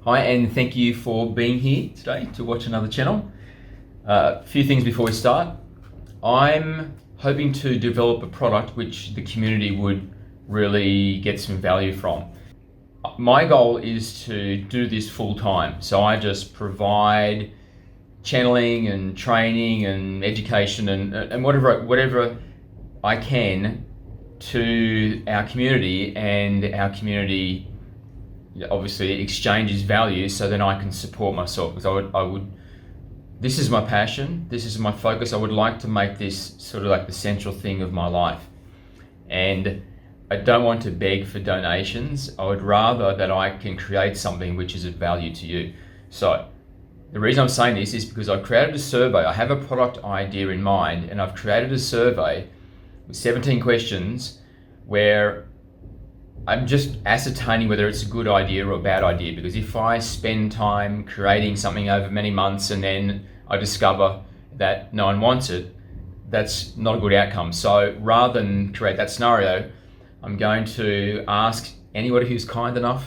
Hi, and thank you for being here today to watch another channel. A few things before we start. I'm hoping to develop a product which the community would really get some value from. My goal is to do this full time, so I just provide channeling and training and education and whatever I can to our community, and our community obviously exchanges value so then I can support myself, because I would this is my passion, this is my focus. I would like to make this sort of like the central thing of my life, and I don't want to beg for donations. I would rather that I can create something which is of value to you. So the reason I'm saying this is because I've created a survey. I have a product idea in mind, and I've created a survey with 17 questions where I'm just ascertaining whether it's a good idea or a bad idea. Because if I spend time creating something over many months and then I discover that no one wants it, that's not a good outcome. So rather than create that scenario, I'm going to ask anybody who's kind enough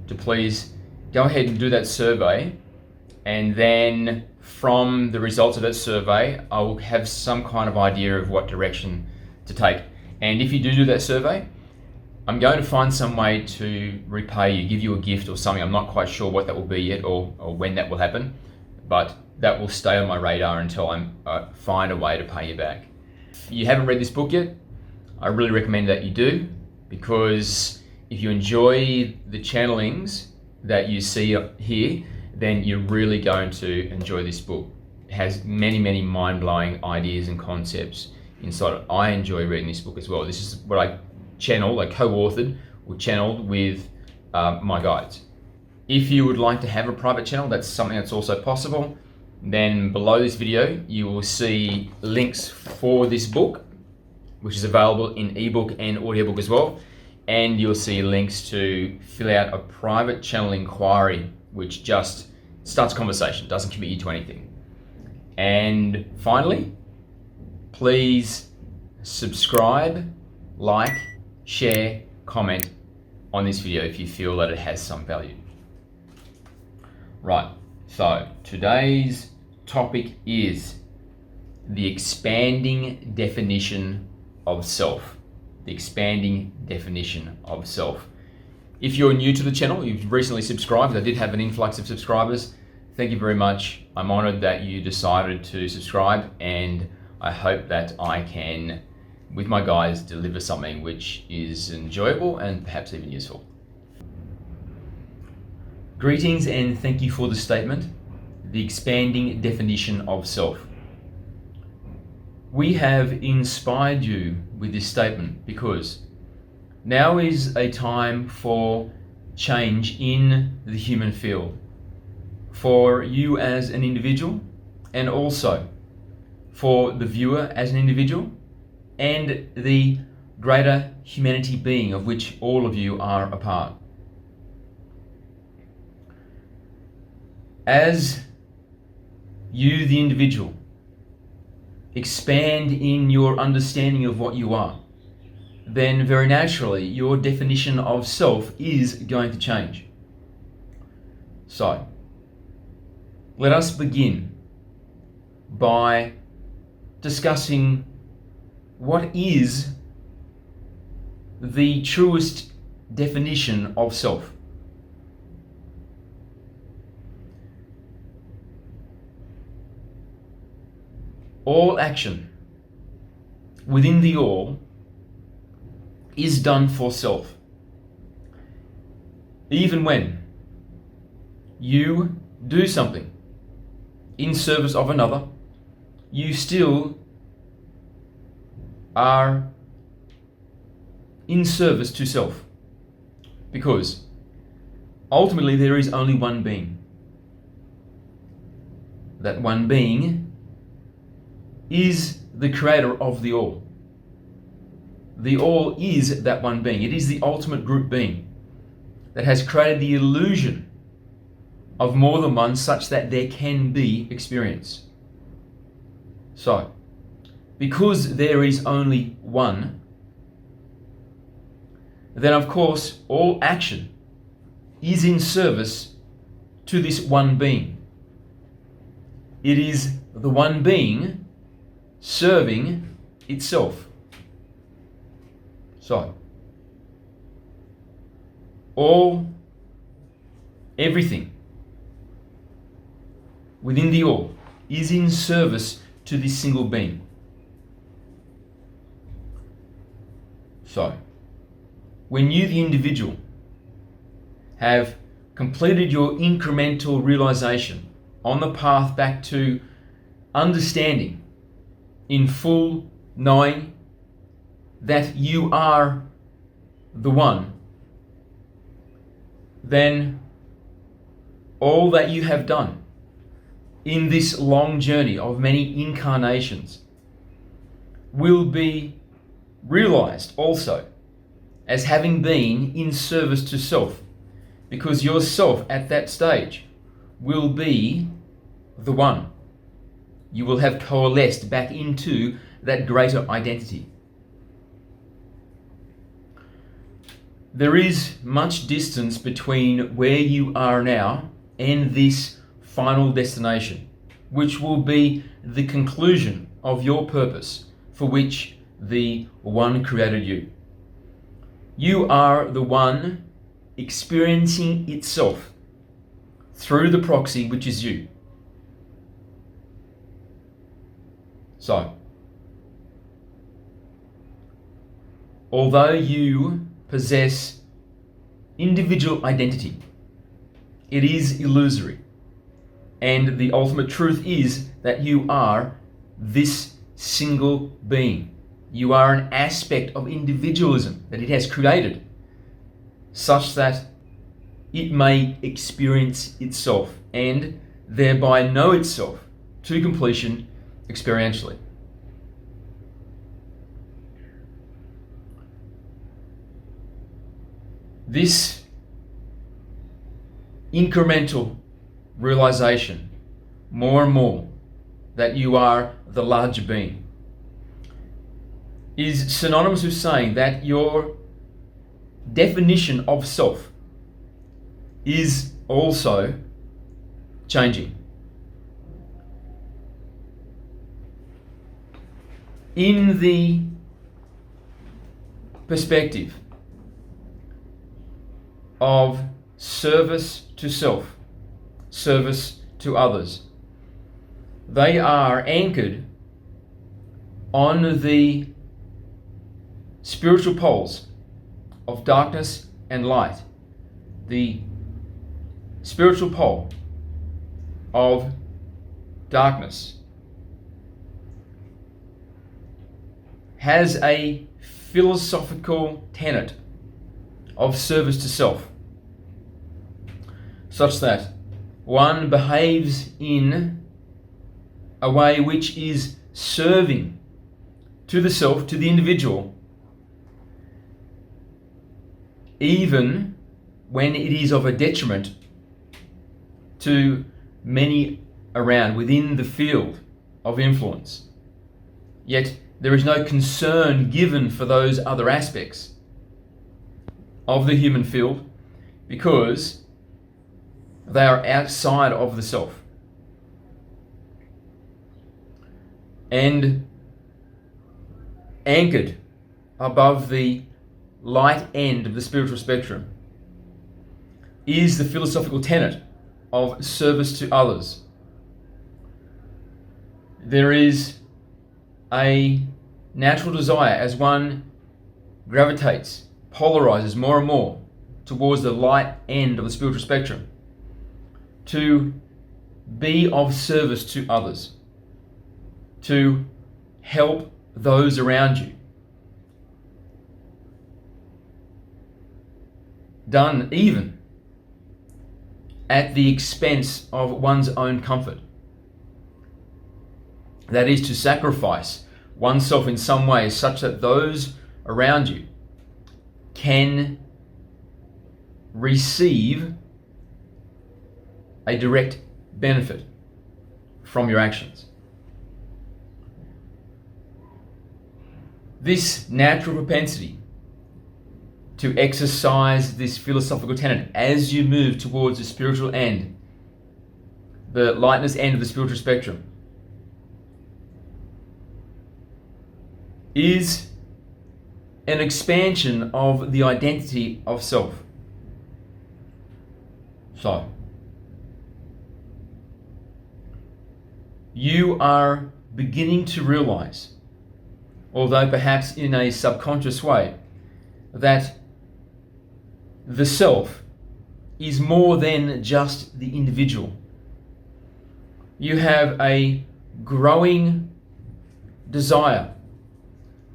to please go ahead and do that survey, and then from the results of that survey, I will have some kind of idea of what direction to take. And if you do that survey, I'm going to find some way to repay you, give you a gift or something. I'm not quite sure what that will be yet, or when that will happen, but that will stay on my radar until I find a way to pay you back. If you haven't read this book yet, I really recommend that you do, because if you enjoy the channelings that you see here, then you're really going to enjoy this book. It has many, many mind-blowing ideas and concepts inside it. I enjoy reading this book as well. This is what I co-authored or channeled with my guides. If you would like to have a private channel, that's something that's also possible. Then below this video, you will see links for this book, which is available in ebook and audiobook as well. And you'll see links to fill out a private channel inquiry, which just starts a conversation, doesn't commit you to anything. And finally, please subscribe, like, share, comment on this video if you feel that it has some value. Right, so today's topic is the expanding definition of self. The expanding definition of self. If you're new to the channel, you've recently subscribed. I did have an influx of subscribers. Thank you very much. I'm honored that you decided to subscribe, and I hope that I can, with my guides, deliver something which is enjoyable and perhaps even useful. Greetings, and thank you for the statement, the expanding definition of self. We have inspired you with this statement because now is a time for change in the human field, for you as an individual, and also for the viewer as an individual, and the greater humanity being of which all of you are a part. As you, the individual, expand in your understanding of what you are, then very naturally your definition of self is going to change. So, let us begin by discussing what is the truest definition of self. All action within the all is done for self. Even when you do something in service of another, you still are in service to self, because ultimately there is only one being. That one being is the creator of the all. The all is that one being. It is the ultimate group being that has created the illusion of more than one, such that there can be experience. So, because there is only one, then of course all action is in service to this one being. It is the one being serving itself. So, everything within the all is in service to this single being. So, when you, the individual, have completed your incremental realization on the path back to understanding in full, knowing that you are the one, then all that you have done in this long journey of many incarnations will be realized also as having been in service to self, because yourself at that stage will be the one. You will have coalesced back into that greater identity. There is much distance between where you are now and this final destination, which will be the conclusion of your purpose for which the One created you. You are the One experiencing itself through the proxy, which is you. So, although you possess individual identity, it is illusory. And the ultimate truth is that you are this single being. You are an aspect of individualism that it has created, such that it may experience itself and thereby know itself to completion experientially. This incremental realization, more and more, that you are the larger being, is synonymous with saying that your definition of self is also changing. In the perspective of service to self, service to others, they are anchored on the spiritual poles of darkness and light. The spiritual pole of darkness has a philosophical tenet of service to self, such that one behaves in a way which is serving to the self, to the individual, even when it is of a detriment to many around within the field of influence. Yet there is no concern given for those other aspects of the human field because they are outside of the self. And anchored above the light end of the spiritual spectrum is the philosophical tenet of service to others. There is a natural desire, as one gravitates, polarizes more and more towards the light end of the spiritual spectrum, to be of service to others, to help those around you. Done even at the expense of one's own comfort. That is, to sacrifice oneself in some way such that those around you can receive a direct benefit from your actions. This natural propensity to exercise this philosophical tenet as you move towards the spiritual end the lightness end of the spiritual spectrum, is an expansion of the identity of self. So, you are beginning to realize, although perhaps in a subconscious way, that the self is more than just the individual. You have a growing desire,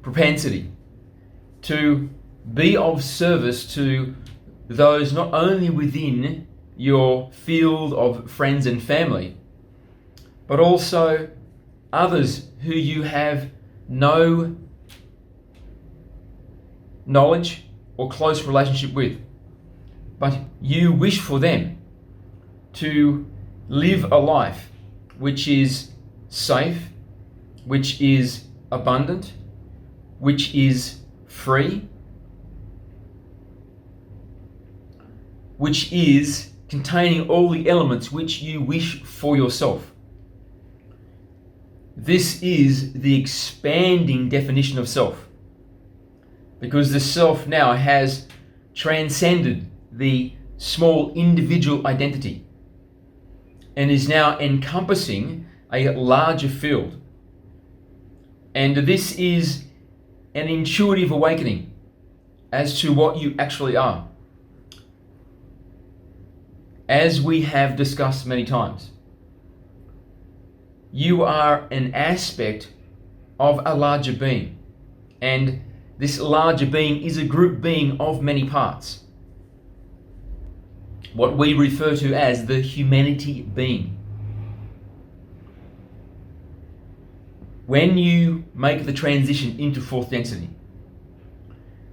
propensity to be of service to those not only within your field of friends and family, but also others who you have no knowledge or close relationship with. But you wish for them to live a life which is safe, which is abundant, which is free, which is containing all the elements which you wish for yourself. This is the expanding definition of self, because the self now has transcended the small individual identity and is now encompassing a larger field. And this is an intuitive awakening as to what you actually are. As we have discussed many times, you are an aspect of a larger being, and this larger being is a group being of many parts. What we refer to as the humanity being. When you make the transition into fourth density,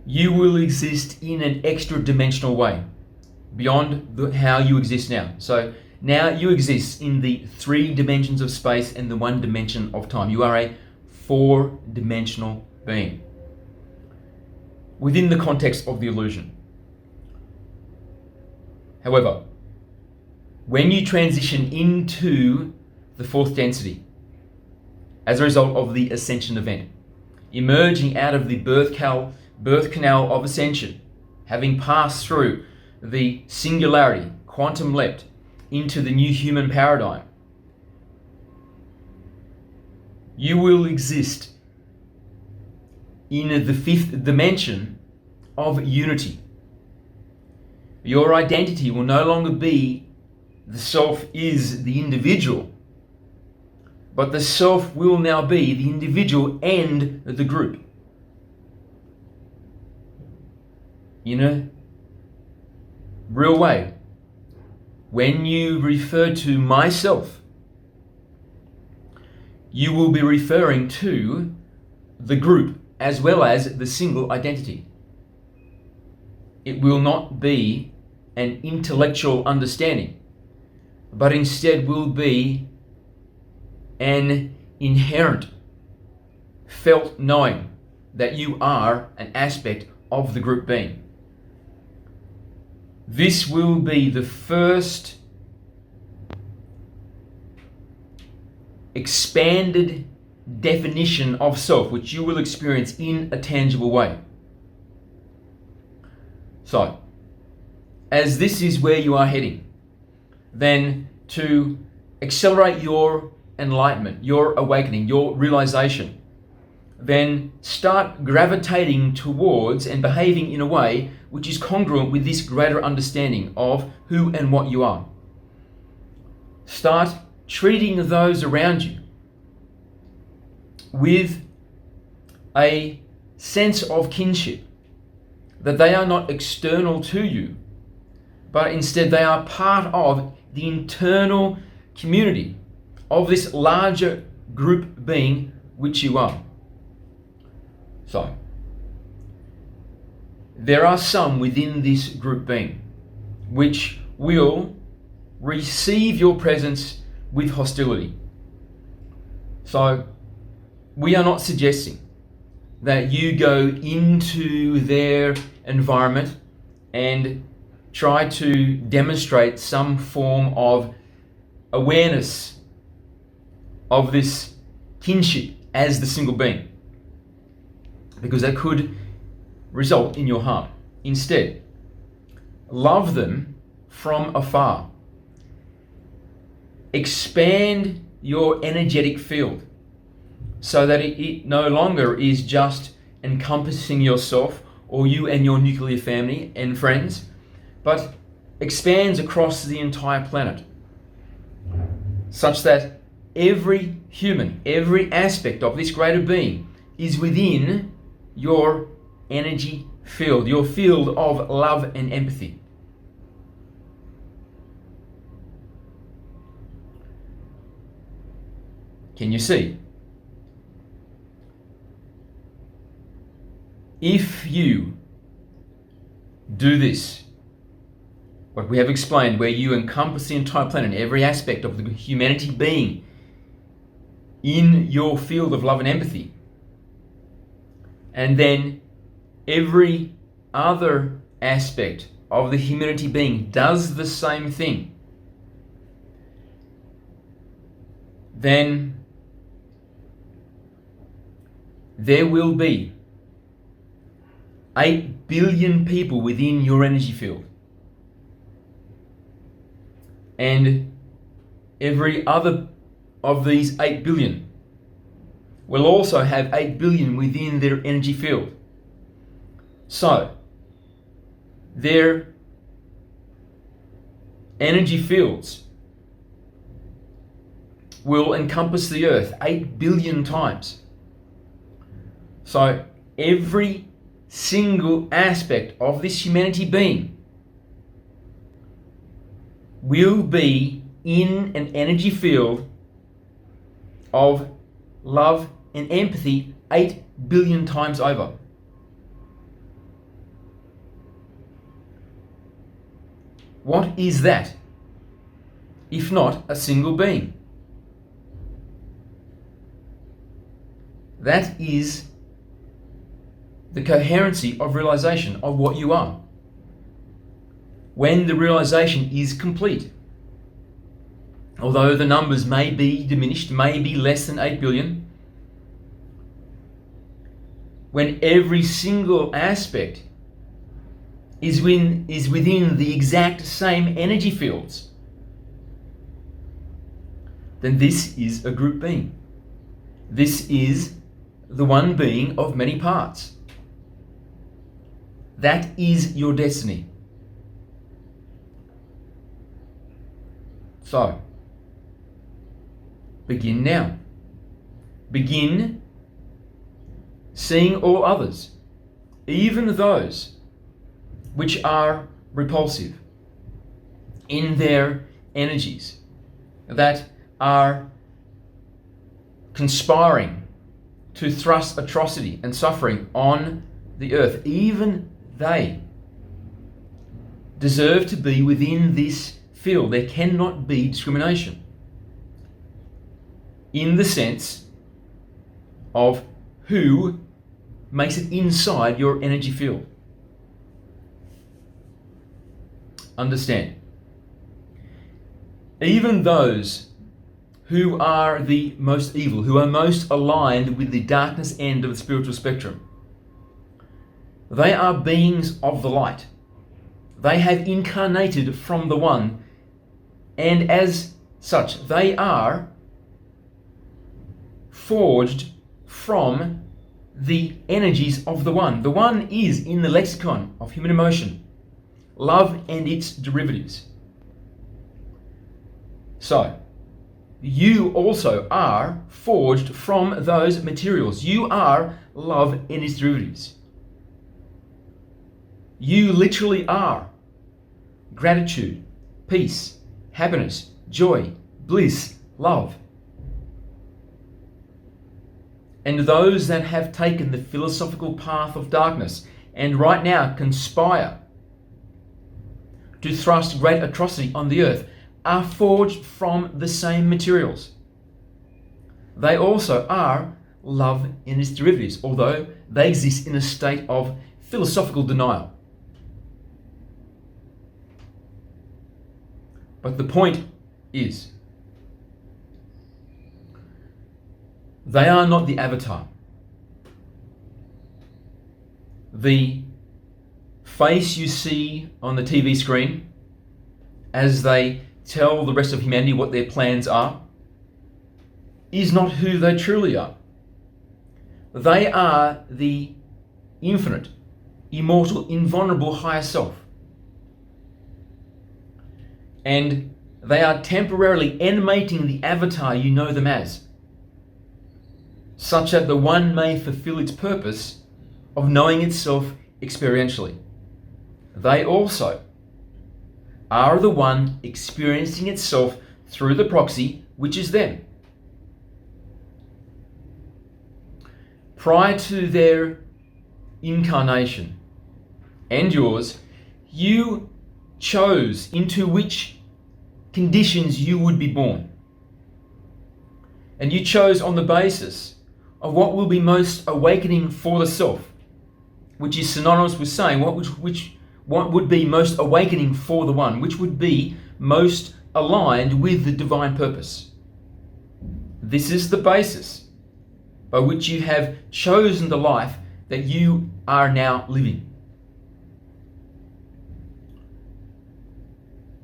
you will exist in an extra dimensional way beyond how you exist now. So now you exist in the 3 dimensions of space and the 1 dimension of time. You are a 4-dimensional being within the context of the illusion. However, when you transition into the fourth density, as a result of the ascension event, emerging out of the birth canal of ascension, having passed through the singularity, quantum leapt into the new human paradigm, you will exist in the 5th dimension of unity. Your identity will no longer be the self is the individual, but the self will now be the individual and the group. In a real way, when you refer to myself, you will be referring to the group as well as the single identity. It will not be an intellectual understanding, but instead will be an inherent, felt knowing that you are an aspect of the group being. This will be the first expanded definition of self which you will experience in a tangible way. So, as this is where you are heading, then to accelerate your enlightenment, your awakening, your realization, then start gravitating towards and behaving in a way which is congruent with this greater understanding of who and what you are. Start treating those around you with a sense of kinship, that they are not external to you, but instead they are part of the internal community of this larger group being which you are. So, there are some within this group being which will receive your presence with hostility. So, we are not suggesting that you go into their environment and try to demonstrate some form of awareness of this kinship as the single being, because that could result in your harm. Instead, love them from afar. Expand your energetic field so that it no longer is just encompassing yourself or you and your nuclear family and friends, but expands across the entire planet, such that every human, every aspect of this greater being is within your energy field, your field of love and empathy. Can you see? If you do this, what we have explained, where you encompass the entire planet, every aspect of the humanity being in your field of love and empathy, and then every other aspect of the humanity being does the same thing, then there will be 8 billion people within your energy field. And every other of these 8 billion will also have 8 billion within their energy field. So, their energy fields will encompass the earth 8 billion times. So, every single aspect of this humanity being will be in an energy field of love and empathy 8 billion times over. What is that, if not a single being? That is the coherency of realization of what you are. When the realization is complete, although the numbers may be diminished, may be less than 8 billion, when every single aspect is within the exact same energy fields, then this is a group being. This is the one being of many parts. That is your destiny. So, begin now. Begin seeing all others, even those which are repulsive in their energies, that are conspiring to thrust atrocity and suffering on the earth. Even they deserve to be within this field. There cannot be discrimination in the sense of who makes it inside your energy field. Understand, even those who are the most evil, who are most aligned with the darkness end of the spiritual spectrum, they are beings of the light. They have incarnated from the One, and as such, they are forged from the energies of the One. The One is in the lexicon of human emotion, love and its derivatives. So, you also are forged from those materials. You are love and its derivatives. You literally are gratitude, peace, happiness, joy, bliss, love. And those that have taken the philosophical path of darkness and right now conspire to thrust great atrocity on the earth are forged from the same materials. They also are love and its derivatives, although they exist in a state of philosophical denial. But the point is, They are not the avatar. The face you see on the TV screen as they tell the rest of humanity what their plans are is not who they truly are. They are the infinite, immortal, invulnerable higher self. And they are temporarily animating the avatar you know them as, such that the one may fulfill its purpose of knowing itself experientially. They also are the one experiencing itself through the proxy, which is them. Prior to their incarnation and yours, you chose into which conditions you would be born. And you chose on the basis of what will be most awakening for the self, which is synonymous with saying what would be most awakening for the one, which would be most aligned with the divine purpose. This is the basis by which you have chosen the life that you are now living.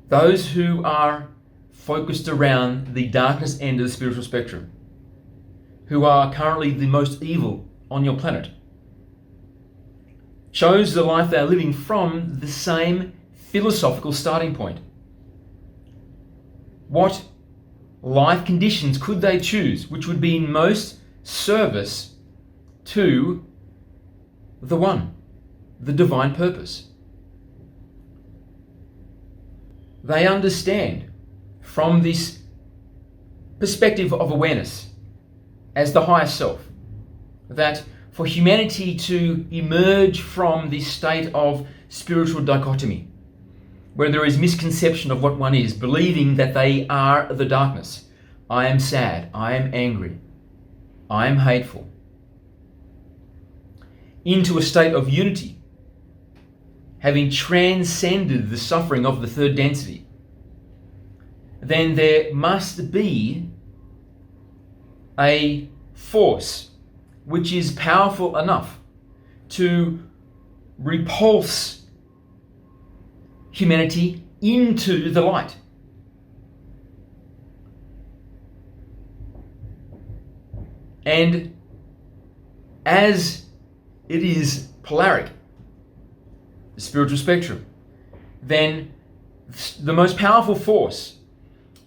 Those who are focused around the darkness end of the spiritual spectrum, who are currently the most evil on your planet, chose the life they are living from the same philosophical starting point. What life conditions could they choose which would be in most service to the one, the divine purpose? They understand from this perspective of awareness as the higher self that for humanity to emerge from this state of spiritual dichotomy, where there is misconception of what one is, believing that they are the darkness. I am sad, I am angry, I am hateful, into a state of unity, having transcended the suffering of the third density, then there must be a force which is powerful enough to repulse humanity into the light. And as it is polaric, the spiritual spectrum, then the most powerful force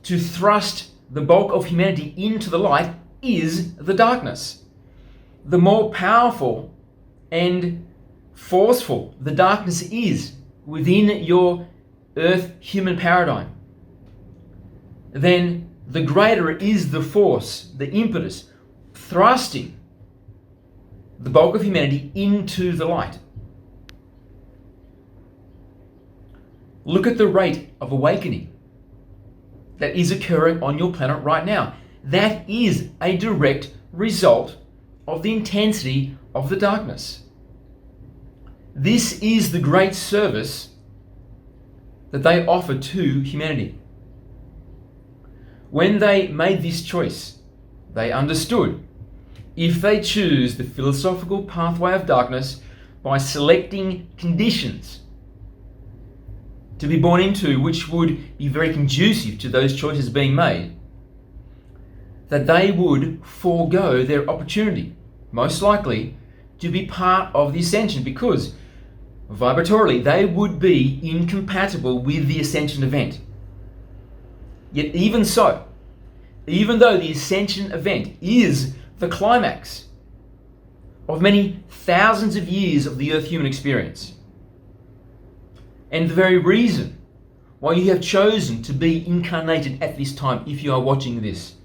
to thrust the bulk of humanity into the light is the darkness. The more powerful and forceful the darkness is within your earth human paradigm, then the greater is the force, the impetus, thrusting the bulk of humanity into the light. Look at the rate of awakening that is occurring on your planet right now. That is a direct result of the intensity of the darkness. This is the great service that they offer to humanity. When they made this choice, they understood if they choose the philosophical pathway of darkness by selecting conditions to be born into which would be very conducive to those choices being made, that they would forego their opportunity, most likely, to be part of the ascension, because vibratorily they would be incompatible with the ascension event. Yet even so, even though the ascension event is the climax of many thousands of years of the earth human experience, and the very reason why you have chosen to be incarnated at this time, if you are watching this,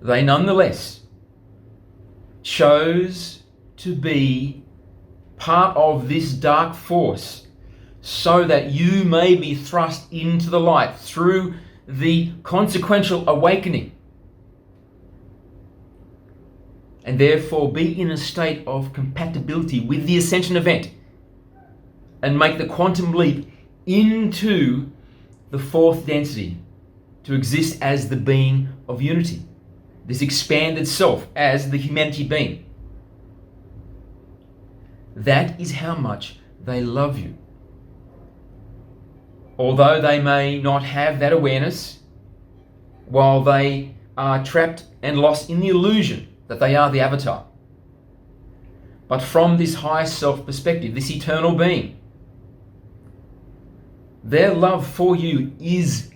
they nonetheless chose to be part of this dark force so that you may be thrust into the light through the consequential awakening, and therefore be in a state of compatibility with the ascension event and make the quantum leap into the fourth density to exist as the being of unity, this expanded self as the humanity being. That is how much they love you. Although they may not have that awareness, while they are trapped and lost in the illusion that they are the avatar. But from this higher self perspective, this eternal being, their love for you is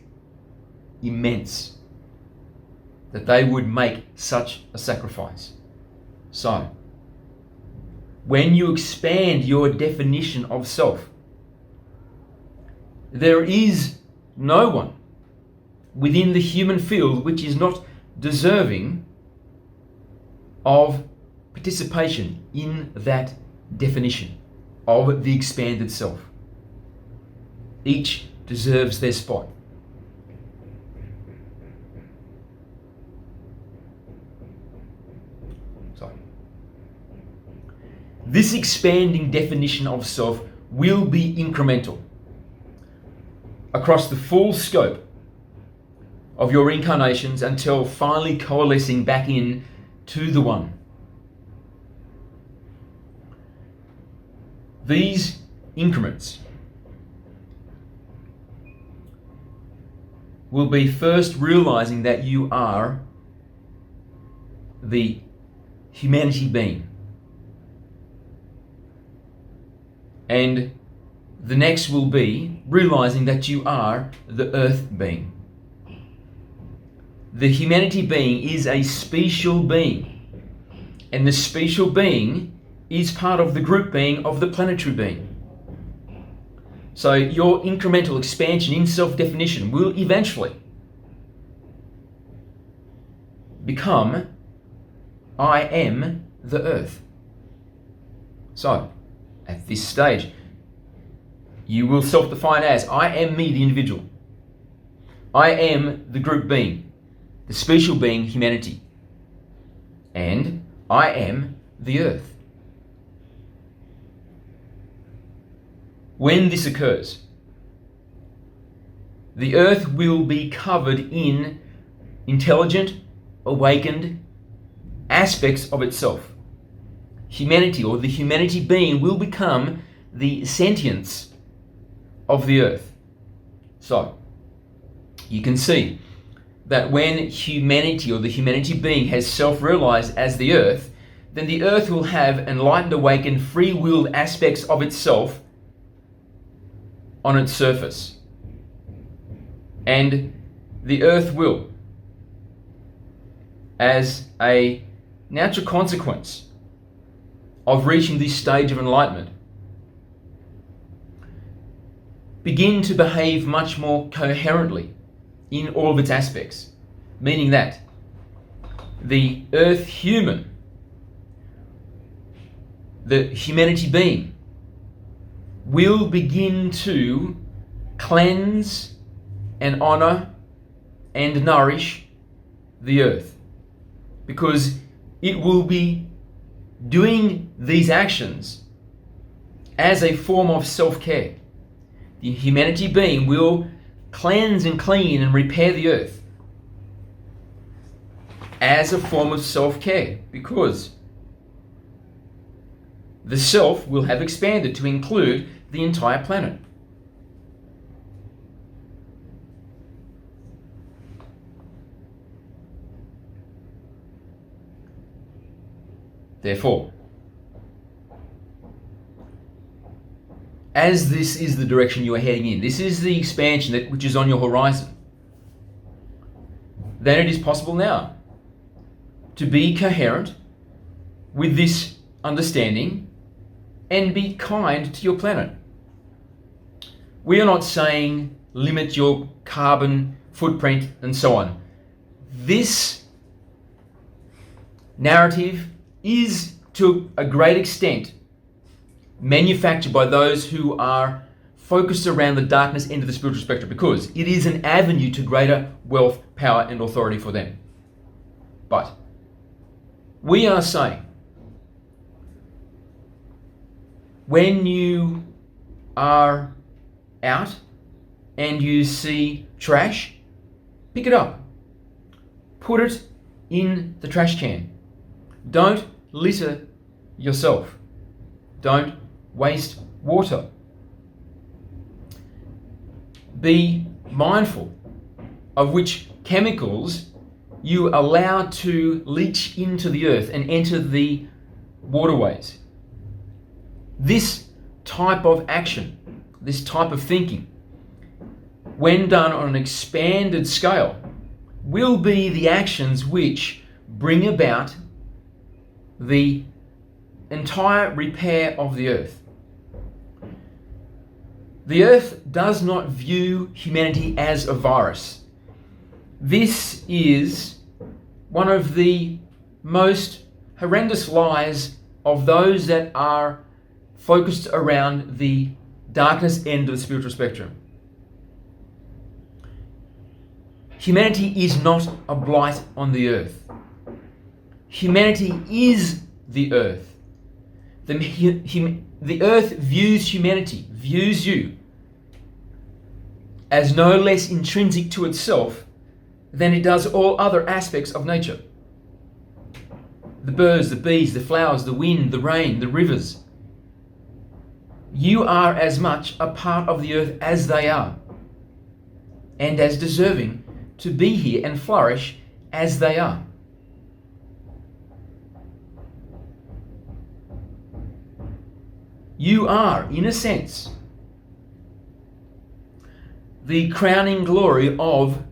immense, that they would make such a sacrifice. So, when you expand your definition of self, there is no one within the human field which is not deserving of participation in that definition of the expanded self. Each deserves their spot. So, this expanding definition of self will be incremental across the full scope of your incarnations until finally coalescing back in to the one. These increments will be first realizing that you are the humanity being. And the next will be realizing that you are the earth being. The humanity being is a special being, and the special being is part of the group being of the planetary being. So your incremental expansion in self-definition will eventually become, I am the earth. So, at this stage, you will self-define as, I am me, the individual. I am the group being, the special being, humanity. And I am the earth. When this occurs, the earth will be covered in intelligent, awakened aspects of itself. Humanity, or the humanity being, will become the sentience of the earth. So, you can see that when humanity, or the humanity being, has self-realized as the earth, then the earth will have enlightened, awakened, free-willed aspects of itself on its surface. And the earth will, as a natural consequence of reaching this stage of enlightenment, begin to behave much more coherently in all of its aspects, meaning that the earth human, the humanity being, will begin to cleanse and honor and nourish the earth, because it will be doing these actions as a form of self-care. The humanity being will cleanse and clean and repair the earth as a form of self-care, because the self will have expanded to include the entire planet. Therefore, as this is the direction you are heading in, this is the expansion which is on your horizon, then it is possible now to be coherent with this understanding and be kind to your planet. We are not saying limit your carbon footprint and so on. This narrative is, to a great extent, manufactured by those who are focused around the darkness end of the spiritual spectrum, because it is an avenue to greater wealth, power, and authority for them. But we are saying, when you are out and you see trash, pick it up, put it in the trash can. Don't litter yourself. Don't waste water. Be mindful of which chemicals you allow to leach into the earth and enter the waterways. This type of action, this type of thinking, when done on an expanded scale, will be the actions which bring about the entire repair of the earth. The earth does not view humanity as a virus. This is one of the most horrendous lies of those that are focused around the darkness end of the spiritual spectrum. Humanity is not a blight on the earth. Humanity is the earth. The earth views humanity, views you, as no less intrinsic to itself than it does all other aspects of nature. The birds, the bees, the flowers, the wind, the rain, the rivers. You are as much a part of the earth as they are, and as deserving to be here and flourish as they are. You are, in a sense, the crowning glory of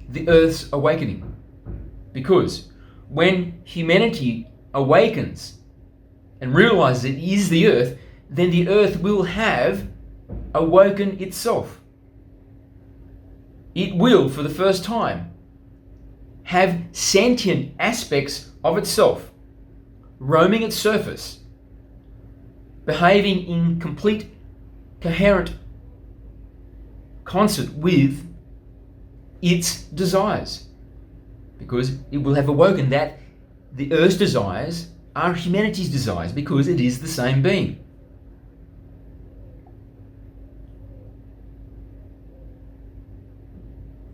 the earth's awakening. Because when humanity awakens and realizes it is the earth, then the earth will have awoken itself. It will, for the first time, have sentient aspects of itself roaming its surface, behaving in complete, coherent concert with its desires, because it will have awoken that the earth's desires are humanity's desires, because it is the same being.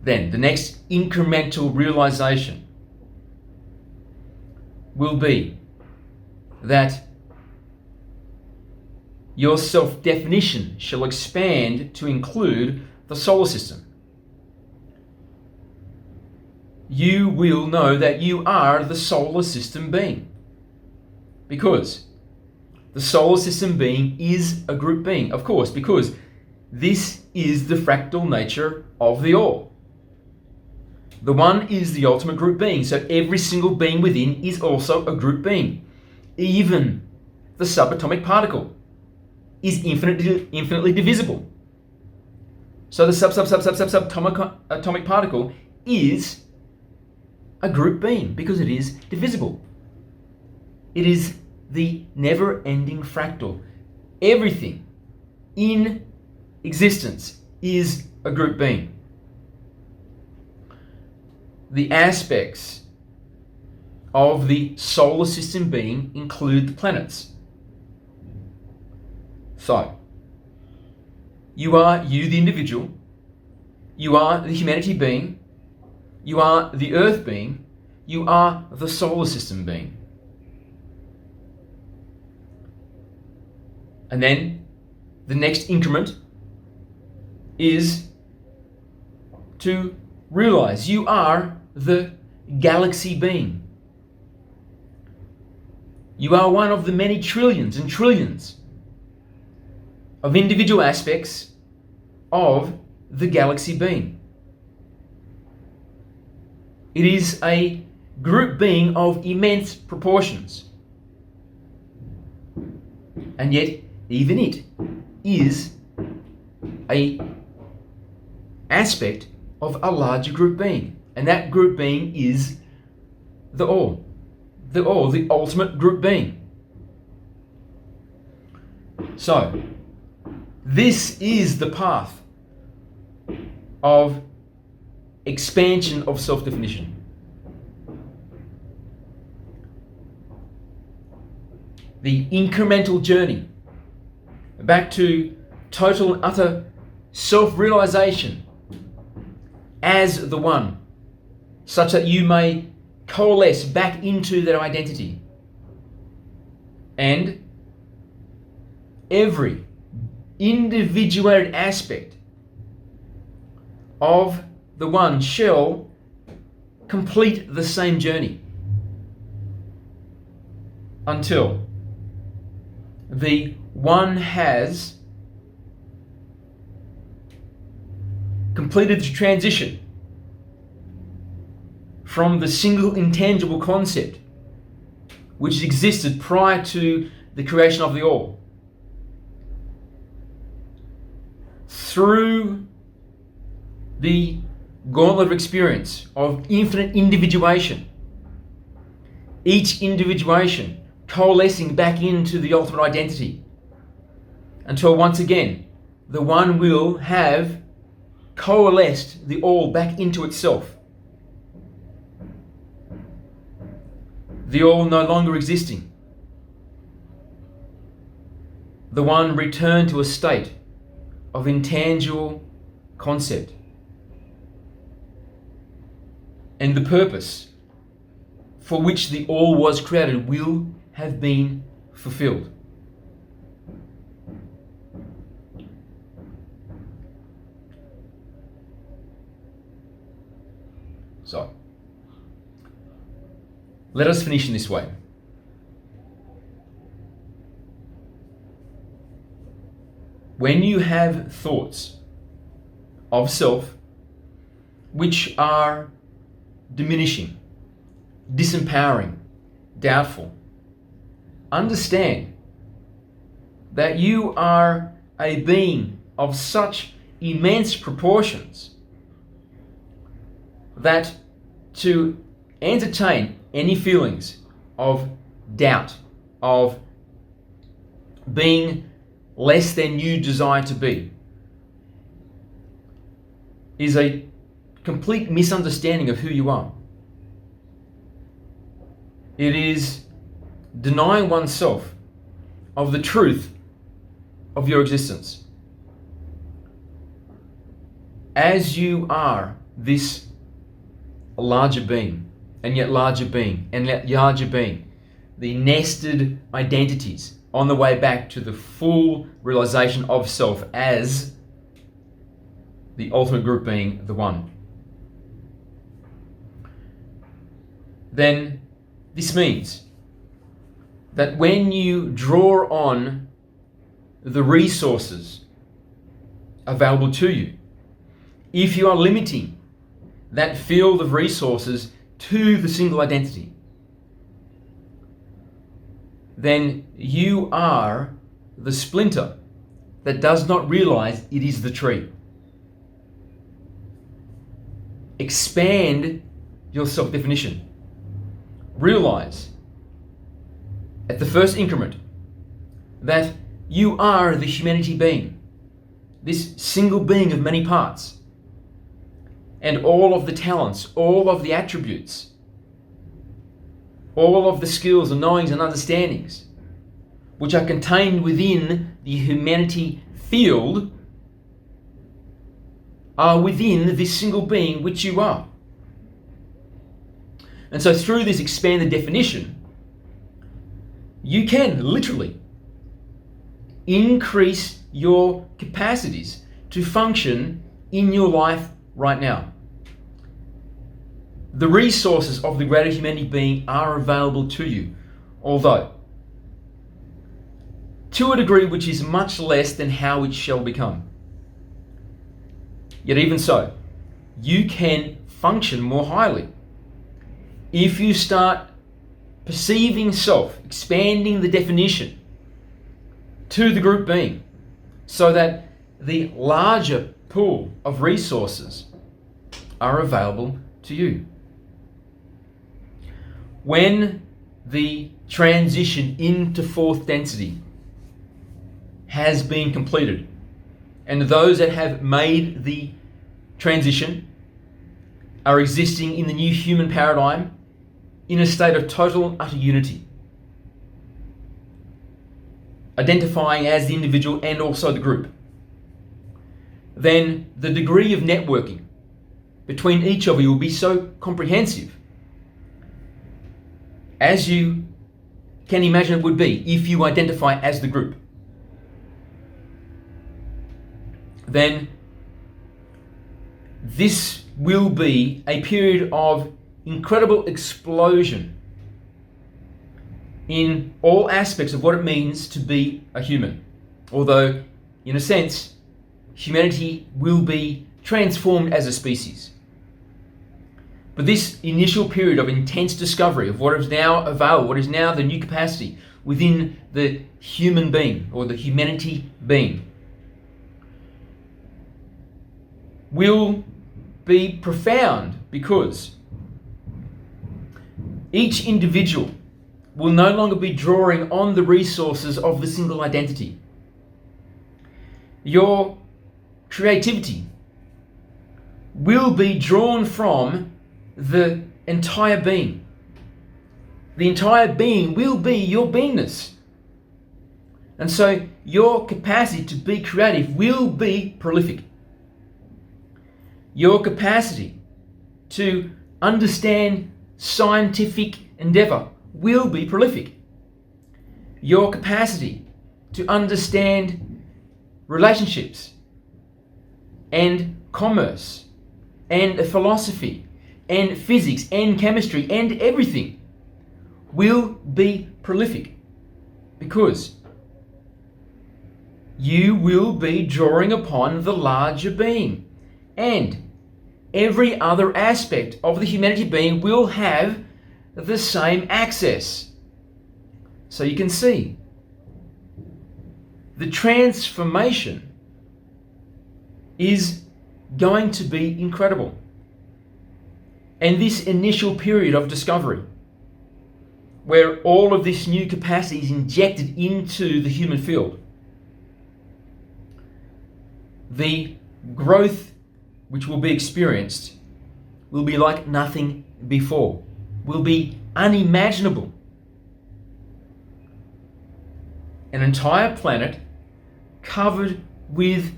Then the next incremental realization will be that your self-definition shall expand to include the solar system. You will know that you are the solar system being, because the solar system being is a group being, of course, because this is the fractal nature of the all. The one is the ultimate group being, so every single being within is also a group being. Even the subatomic particle is infinitely divisible. So the subatomic particle is a group being because it is divisible. It is the never-ending fractal. Everything in existence is a group being. The aspects of the solar system being include the planets. So, you are you, the individual, you are the humanity being, you are the earth being, you are the solar system being. And then the next increment is to realize you are the galaxy being. You are one of the many trillions and trillions of individual aspects of the galaxy being. It is a group being of immense proportions. And yet, even it is an aspect of a larger group being. And that group being is the all. The all, the ultimate group being. So, this is the path of expansion of self-definition. The incremental journey back to total and utter self-realization as the one, such that you may coalesce back into that identity. And every individuated aspect of the one shall complete the same journey until the one has completed the transition from the single intangible concept which existed prior to the creation of the all, through the gauntlet of experience of infinite individuation, each individuation coalescing back into the ultimate identity, until once again the one will have coalesced the all back into itself. The all no longer existing. The one returned to a state of intangible concept. And the purpose for which the all was created will have been fulfilled. So, let us finish in this way. When you have thoughts of self which are diminishing, disempowering, doubtful, understand that you are a being of such immense proportions that to entertain any feelings of doubt, of being less than you desire to be, is a complete misunderstanding of who you are. It is denying oneself of the truth of your existence. As you are this larger being, and yet larger being, and yet larger being, the nested identities on the way back to the full realization of self as the ultimate group being the one. Then this means that when you draw on the resources available to you, if you are limiting that field of resources to the single identity, then you are the splinter that does not realize it is the tree. Expand your self-definition. Realize at the first increment that you are the humanity being, this single being of many parts, and all of the talents, all of the attributes, all of the skills and knowings and understandings which are contained within the humanity field are within this single being which you are. And so through this expanded definition, you can literally increase your capacities to function in your life right now. The resources of the greater humanity being are available to you, although to a degree which is much less than how it shall become. Yet even so, you can function more highly if you start perceiving self, expanding the definition to the group being, so that the larger pool of resources are available to you. When the transition into fourth density has been completed, and those that have made the transition are existing in the new human paradigm in a state of total utter unity, identifying as the individual and also the group, then the degree of networking between each of you will be so comprehensive as you can imagine it would be if you identify as the group. Then this will be a period of incredible explosion in all aspects of what it means to be a human. Although, in a sense, humanity will be transformed as a species. But this initial period of intense discovery of what is now available, what is now the new capacity within the human being or the humanity being, will be profound because each individual will no longer be drawing on the resources of the single identity. Your creativity will be drawn from the entire being. The entire being will be your beingness. And so your capacity to be creative will be prolific. Your capacity to understand scientific endeavor will be prolific. Your capacity to understand relationships and commerce and philosophy and physics and chemistry and everything will be prolific because you will be drawing upon the larger being, and every other aspect of the humanity being will have the same access. So you can see the transformation is going to be incredible. And this initial period of discovery, where all of this new capacity is injected into the human field, the growth which will be experienced will be like nothing before, will be unimaginable. An entire planet covered with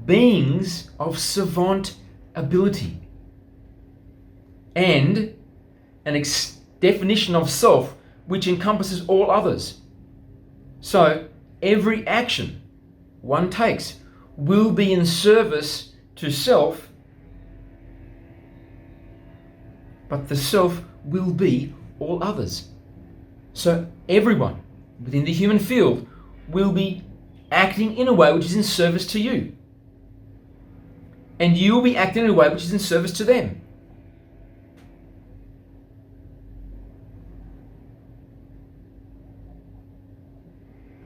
beings of savant ability and an definition of self which encompasses all others. So every action one takes will be in service to self, but the self will be all others. So everyone within the human field will be acting in a way which is in service to you. And you will be acting in a way which is in service to them.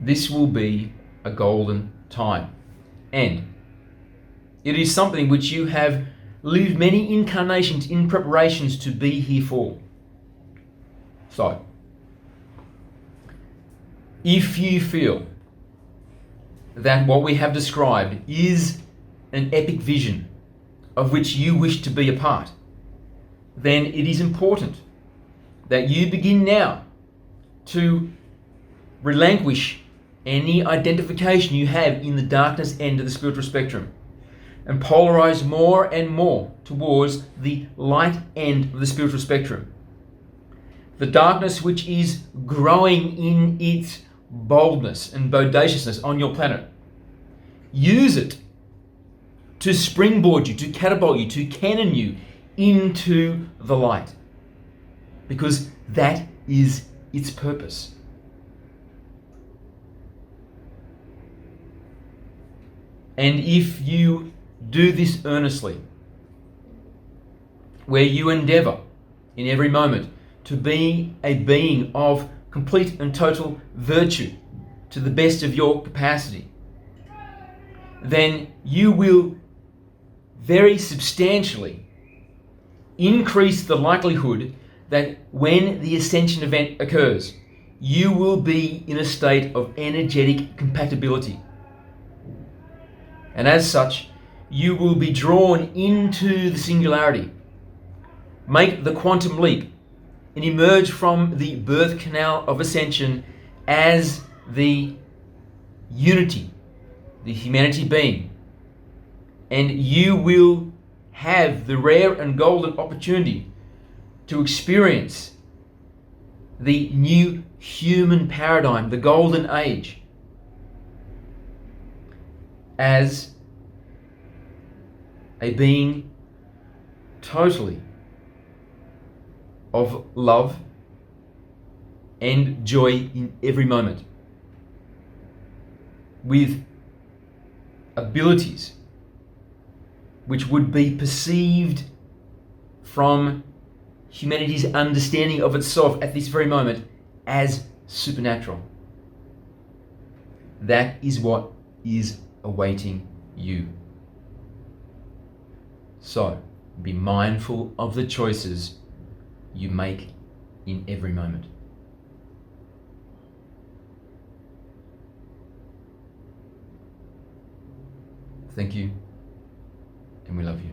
This will be a golden time. And it is something which you have lived many incarnations in preparations to be here for. So, if you feel that what we have described is an epic vision of which you wish to be a part, then it is important that you begin now to relinquish any identification you have in the darkness end of the spiritual spectrum and polarize more and more towards the light end of the spiritual spectrum. The darkness which is growing in its boldness and bodaciousness on your planet. Use it to springboard you, to catapult you, to cannon you into the light. Because that is its purpose. And if you do this earnestly, where you endeavor in every moment to be a being of complete and total virtue to the best of your capacity, then you will very substantially increase the likelihood that when the ascension event occurs, you will be in a state of energetic compatibility. And as such, you will be drawn into the singularity, make the quantum leap, and emerge from the birth canal of ascension as the unity, the humanity being. And you will have the rare and golden opportunity to experience the new human paradigm, the golden age, as a being totally of love and joy in every moment, with abilities which would be perceived from humanity's understanding of itself at this very moment as supernatural. That is what is awaiting you. So, be mindful of the choices you make in every moment. Thank you, and we love you.